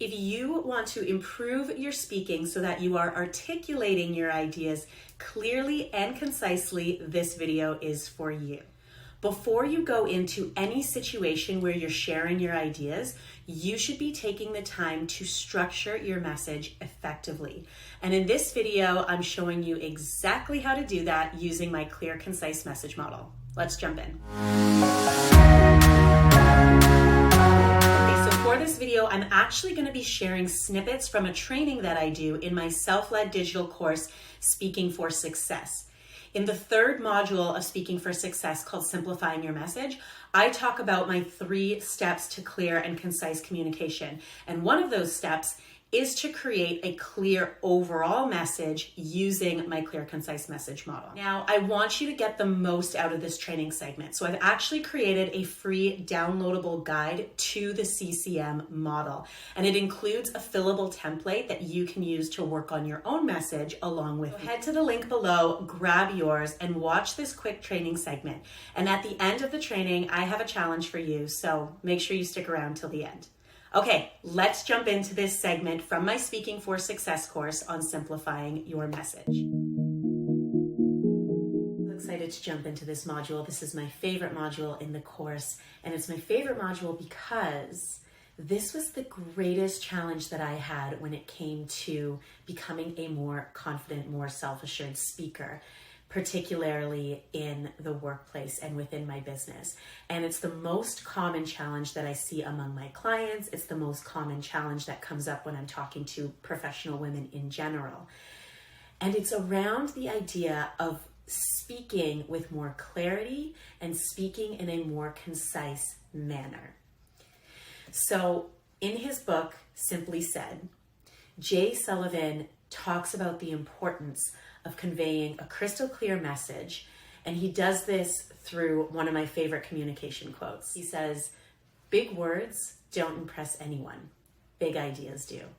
If you want to improve your speaking so that you are articulating your ideas clearly and concisely, this video is for you. Before you go into any situation where you're sharing your ideas, you should be taking the time to structure your message effectively. And in this video, I'm showing you exactly how to do that using my Clear Concise Message Model. Let's jump in. For this video, I'm actually going to be sharing snippets from a training that I do in my self-led digital course, Speaking for Success. In the third module of Speaking for Success called Simplifying Your Message, I talk about my 3 steps to clear and concise communication. And one of those steps is to create a clear overall message using my Clear Concise Message Model. Now, I want you to get the most out of this training segment. So I've actually created a free downloadable guide to the CCM model. And it includes a fillable template that you can use to work on your own message along with. Head to the link below, grab yours, and watch this quick training segment. And at the end of the training, I have a challenge for you. So make sure you stick around till the end. Okay, let's jump into this segment from my Speaking for Success course on simplifying your message. I'm excited to jump into this module. This is my favorite module in the course, and it's my favorite module because this was the greatest challenge that I had when it came to becoming a more confident, more self-assured speaker, particularly in the workplace and within my business. And it's the most common challenge that I see among my clients. It's the most common challenge that comes up when I'm talking to professional women in general. And it's around the idea of speaking with more clarity and speaking in a more concise manner. So in his book, Simply Said, Jay Sullivan talks about the importance of conveying a crystal clear message. And he does this through one of my favorite communication quotes. He says, "Big words don't impress anyone. Big ideas do."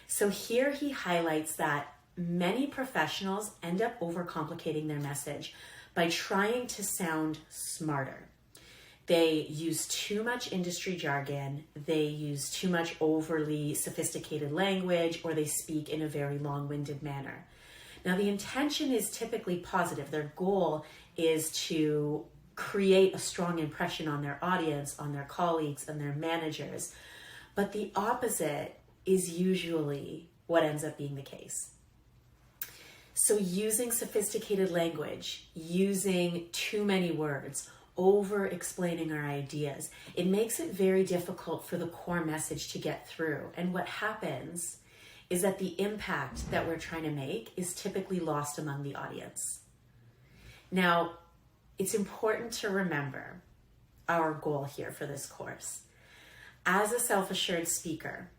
So here he highlights that many professionals end up overcomplicating their message by trying to sound smarter. They use too much industry jargon, they use too much overly sophisticated language, or they speak in a very long-winded manner. Now, the intention is typically positive. Their goal is to create a strong impression on their audience, on their colleagues, and their managers. But the opposite is usually what ends up being the case. So using sophisticated language, using too many words, over-explaining our ideas, it makes it very difficult for the core message to get through. And what happens is that the impact that we're trying to make is typically lost among the audience. Now, it's important to remember our goal here for this course. As a self-assured speaker,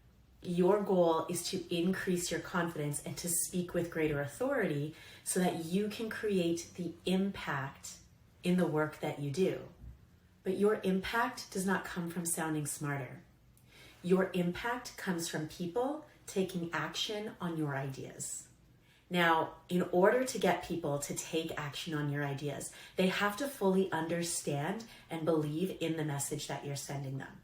your goal is to increase your confidence and to speak with greater authority so that you can create the impact in the work that you do. But your impact does not come from sounding smarter. Your impact comes from people taking action on your ideas. Now, in order to get people to take action on your ideas, they have to fully understand and believe in the message that you're sending them.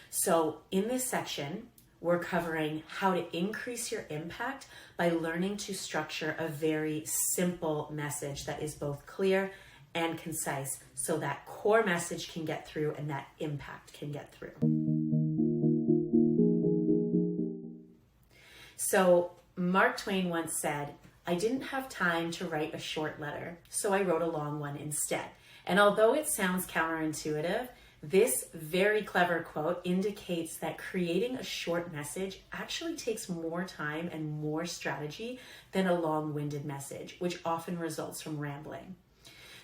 So in this section, we're covering how to increase your impact by learning to structure a very simple message that is both clear and concise so that core message can get through and that impact can get through. So Mark Twain once said, "I didn't have time to write a short letter, so I wrote a long one instead." And although it sounds counterintuitive, this very clever quote indicates that creating a short message actually takes more time and more strategy than a long-winded message, which often results from rambling.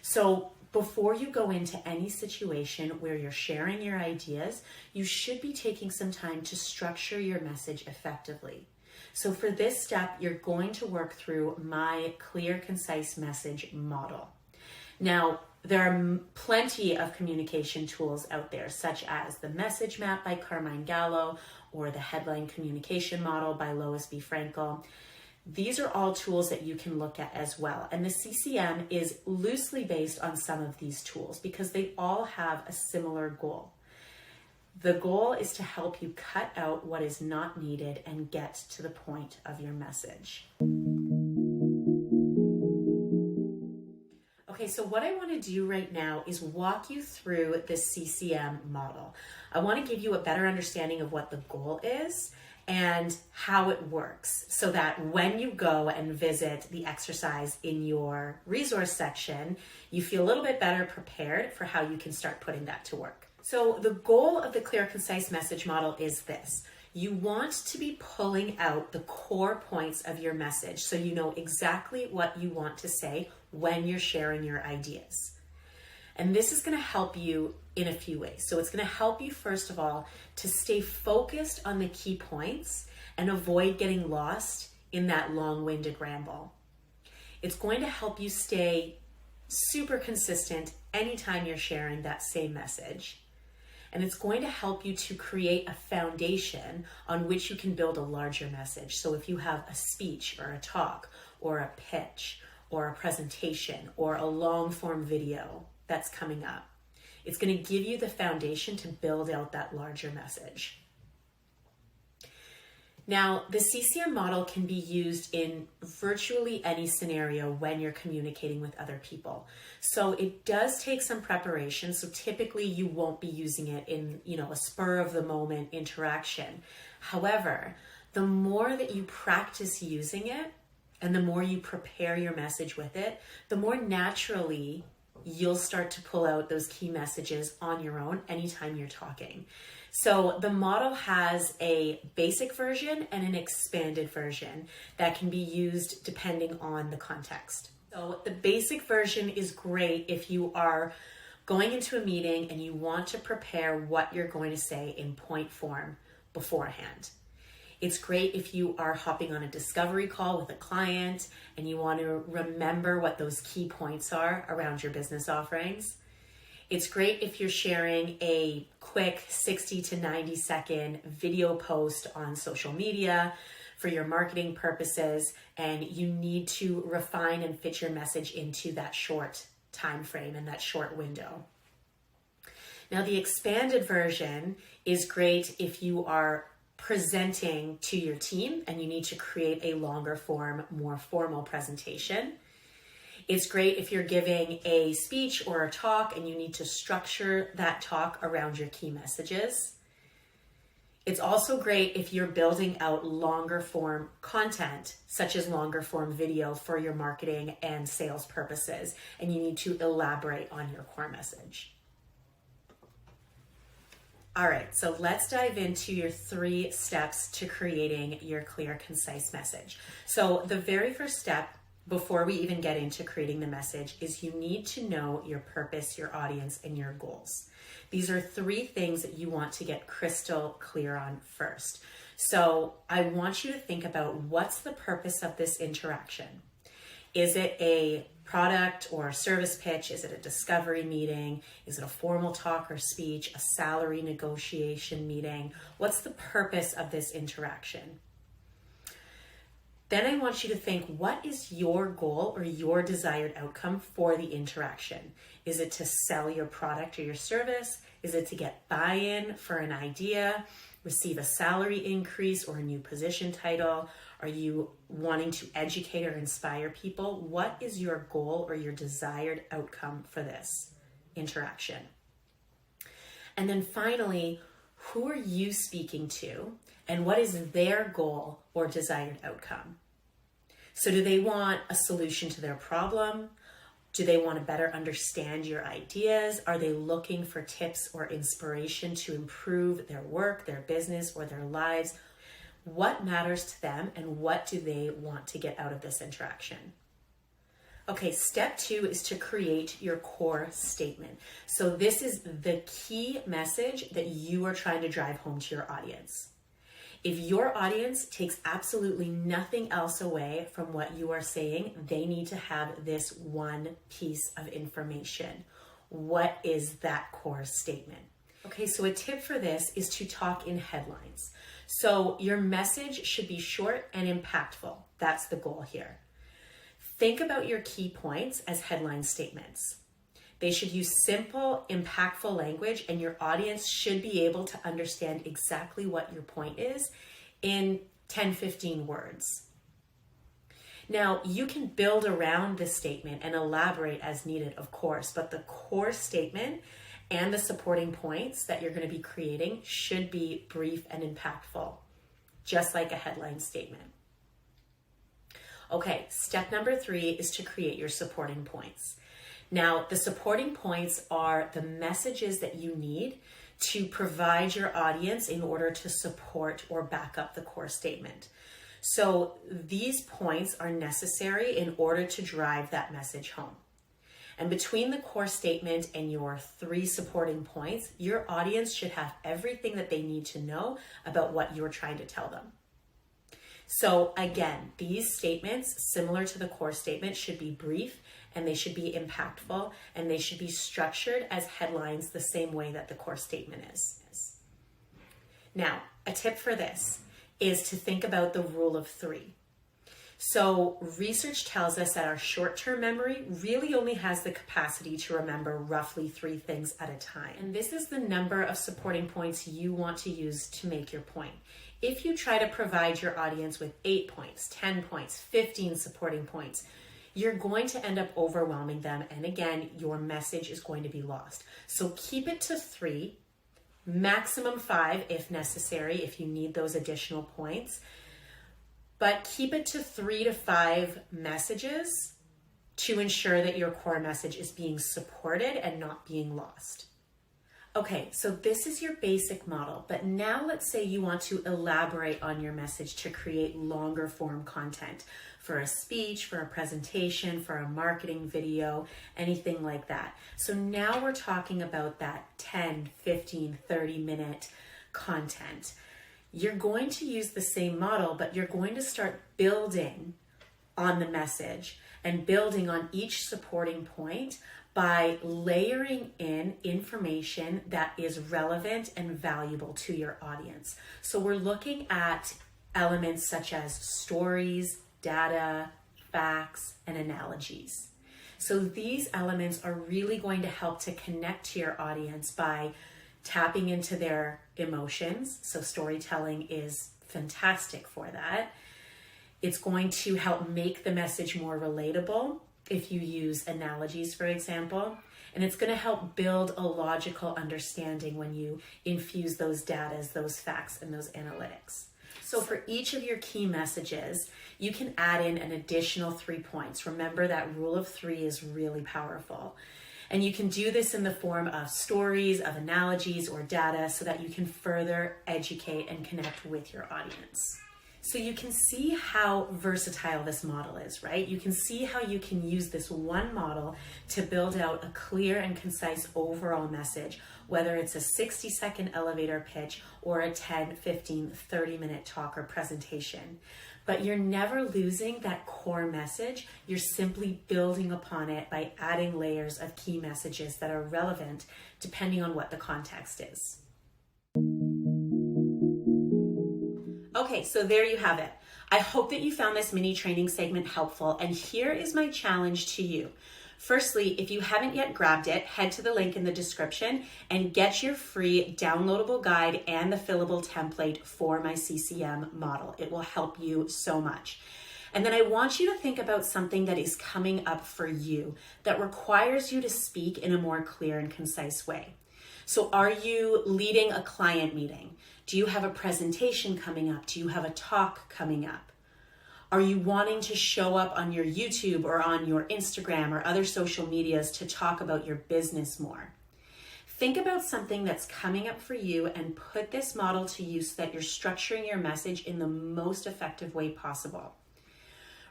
So before you go into any situation where you're sharing your ideas, you should be taking some time to structure your message effectively. So for this step, you're going to work through my Clear Concise Message Model. Now, there are plenty of communication tools out there, such as the Message Map by Carmine Gallo or the Headline Communication Model by Lois B. Frankel. These are all tools that you can look at as well. And the CCM is loosely based on some of these tools because they all have a similar goal. The goal is to help you cut out what is not needed and get to the point of your message. Okay, so what I want to do right now is walk you through the CCM model. I want to give you a better understanding of what the goal is and how it works so that when you go and visit the exercise in your resource section, you feel a little bit better prepared for how you can start putting that to work. So the goal of the Clear Concise Message Model is this. You want to be pulling out the core points of your message so you know exactly what you want to say when you're sharing your ideas. And this is going to help you in a few ways. So it's going to help you, first of all, to stay focused on the key points and avoid getting lost in that long-winded ramble. It's going to help you stay super consistent anytime you're sharing that same message. And it's going to help you to create a foundation on which you can build a larger message. So if you have a speech or a talk or a pitch or a presentation or a long-form video that's coming up, it's going to give you the foundation to build out that larger message. Now, the CCM model can be used in virtually any scenario when you're communicating with other people. So it does take some preparation. So typically you won't be using it in, a spur of the moment interaction. However, the more that you practice using it and the more you prepare your message with it, the more naturally you'll start to pull out those key messages on your own anytime you're talking. So the model has a basic version and an expanded version that can be used depending on the context. So the basic version is great if you are going into a meeting and you want to prepare what you're going to say in point form beforehand. It's great if you are hopping on a discovery call with a client and you want to remember what those key points are around your business offerings. It's great if you're sharing a quick 60 to 90 second video post on social media for your marketing purposes, and you need to refine and fit your message into that short time frame and that short window. Now, the expanded version is great if you are presenting to your team and you need to create a longer form, more formal presentation. It's great if you're giving a speech or a talk and you need to structure that talk around your key messages. It's also great if you're building out longer form content, such as longer form video for your marketing and sales purposes, and you need to elaborate on your core message. All right, so let's dive into your 3 steps to creating your clear, concise message. So the very first step before we even get into creating the message is you need to know your purpose, your audience, and your goals. These are 3 things that you want to get crystal clear on first. So I want you to think about what's the purpose of this interaction. Is it a product or service pitch? Is it a discovery meeting? Is it a formal talk or speech, a salary negotiation meeting? What's the purpose of this interaction? Then I want you to think, what is your goal or your desired outcome for the interaction? Is it to sell your product or your service? Is it to get buy-in for an idea, receive a salary increase or a new position title? Are you wanting to educate or inspire people? What is your goal or your desired outcome for this interaction? And then finally, who are you speaking to and what is their goal or desired outcome? So do they want a solution to their problem? Do they want to better understand your ideas? Are they looking for tips or inspiration to improve their work, their business, or their lives? What matters to them and what do they want to get out of this interaction? Okay, step 2 is to create your core statement. So this is the key message that you are trying to drive home to your audience. If your audience takes absolutely nothing else away from what you are saying, they need to have this one piece of information. What is that core statement? Okay, so a tip for this is to talk in headlines. So your message should be short and impactful. That's the goal here. Think about your key points as headline statements. They should use simple, impactful language, and your audience should be able to understand exactly what your point is in 10, 15 words. Now, you can build around this statement and elaborate as needed, of course, but the core statement and the supporting points that you're going to be creating should be brief and impactful, just like a headline statement. Okay, step number 3 is to create your supporting points. Now, the supporting points are the messages that you need to provide your audience in order to support or back up the core statement. So these points are necessary in order to drive that message home. And between the core statement and your 3 supporting points, your audience should have everything that they need to know about what you're trying to tell them. So again, these statements, similar to the core statement, should be brief and they should be impactful and they should be structured as headlines the same way that the core statement is. Now, a tip for this is to think about the rule of 3. So research tells us that our short-term memory really only has the capacity to remember roughly 3 things at a time. And this is the number of supporting points you want to use to make your point. If you try to provide your audience with 8 points, 10 points, 15 supporting points, you're going to end up overwhelming them. And again, your message is going to be lost. So keep it to 3, maximum 5 if necessary, if you need those additional points. But keep it to 3 to 5 messages to ensure that your core message is being supported and not being lost. Okay, so this is your basic model, but now let's say you want to elaborate on your message to create longer form content for a speech, for a presentation, for a marketing video, anything like that. So now we're talking about that 10, 15, 30-minute content. You're going to use the same model, but you're going to start building on the message and building on each supporting point by layering in information that is relevant and valuable to your audience. So we're looking at elements such as stories, data, facts, and analogies. So these elements are really going to help to connect to your audience by tapping into their emotions. So storytelling is fantastic for that. It's going to help make the message more relatable if you use analogies, for example, and it's going to help build a logical understanding when you infuse those data, those facts, and those analytics. So for each of your key messages, you can add in an additional 3 points. Remember that rule of 3 is really powerful. And you can do this in the form of stories, of analogies, or data so that you can further educate and connect with your audience. So you can see how versatile this model is, right? You can see how you can use this one model to build out a clear and concise overall message, whether it's a 60-second elevator pitch or a 10, 15, 30-minute talk or presentation. But you're never losing that core message. You're simply building upon it by adding layers of key messages that are relevant depending on what the context is. Okay, so there you have it. I hope that you found this mini training segment helpful, and here is my challenge to you. Firstly, if you haven't yet grabbed it, head to the link in the description and get your free downloadable guide and the fillable template for my CCM model. It will help you so much. And then I want you to think about something that is coming up for you that requires you to speak in a more clear and concise way. So are you leading a client meeting? Do you have a presentation coming up? Do you have a talk coming up? Are you wanting to show up on your YouTube or on your Instagram or other social medias to talk about your business more? Think about something that's coming up for you and put this model to use so that you're structuring your message in the most effective way possible.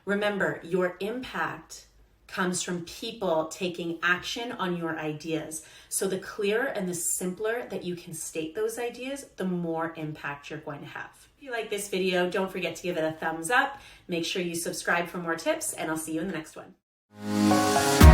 Remember, your impact comes from people taking action on your ideas. So the clearer and the simpler that you can state those ideas, the more impact you're going to have. If you like this video, don't forget to give it a thumbs up. Make sure you subscribe for more tips, and I'll see you in the next one.